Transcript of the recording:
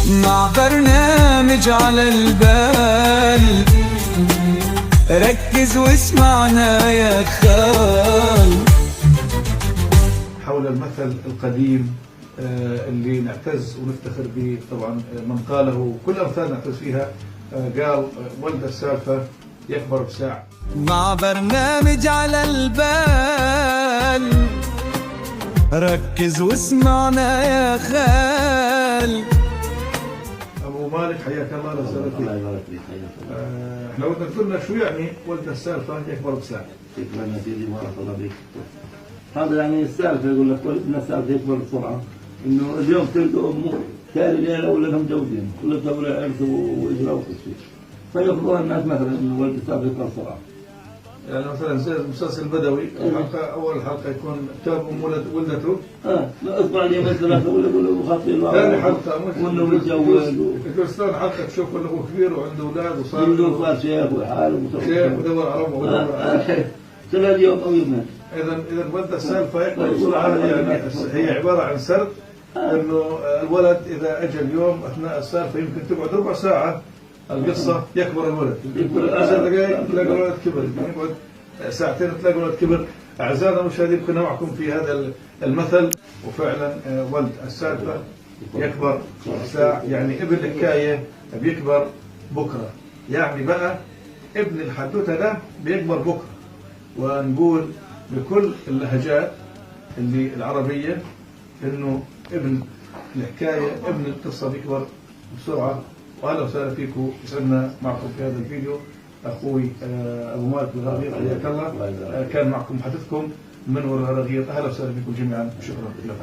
مع برنامج على البال، ركز واسمعنا يا خال. حول المثل القديم اللي نعتز ونفتخر به طبعا، من قاله كل أمثال نعتز فيها، قال ولد السالفة يكبر بساع. مع برنامج على البال، ركز واسمعنا يا خال. أبو مالك حياك الله. الله يبارك فيك. احنا بدنا تقول لنا شو يعني ولد السالفة يكبر بساع؟ شكرا يا سيدي، بارك الله فيك. هذا يعني السالفة، يقول لك ولدنا السالفة يكبر بسرعة، إنه اليوم تلقى أمه تالي ليلة ولا متجوزين ولا تسوي له عرس وإجراء وكل شيء، فيفضل الناس مثلا إنه ولد السالفة يكبر بسرعة. يعني مثلا زي المسلسل البدوي، الحلقة أول حلقة يكون تاب أم ولدته، أصبح اليوم ثلاثة ولا خاطين، ثاني حلقة وإنه متجوز، يقول ثاني حلقة تشوف إنه هو كبير وعنده أولاد وصار شيخ وحاله شيخ ودور على أمه ودور على ثلاث يوم أو يومين. إذا ولد السالفة يكبر بسرعة، يعني هي عبارة عن سرد، إنه الولد إذا أجى اليوم أثناء السالفة يمكن تقعد ربع ساعة القصة يكبر الولد، يكبر 10 دقائق تلاقي الولد كبر، يقعد ساعتين تلاقي الولد كبر. أعزائنا المشاهدين، كنا معكم في هذا المثل، وفعلا ولد السالفة يكبر ساعة، يعني ابن الحكاية بيكبر بكرة، يعني بقى ابن الحدوتة ده بيكبر بكرة. ونقول بكل اللهجات اللي العربية إنه ابن الحكاية ابن القصة بيكبر بسرعة. وأهلا وسهلا فيكم، يسعدنا معكم في هذا الفيديو أخوي أبو مالك الغرغير، حياك الله. كان معكم محدثكم من الغرغير. أهلا وسهلا فيكم جميعا، شكرا لكم.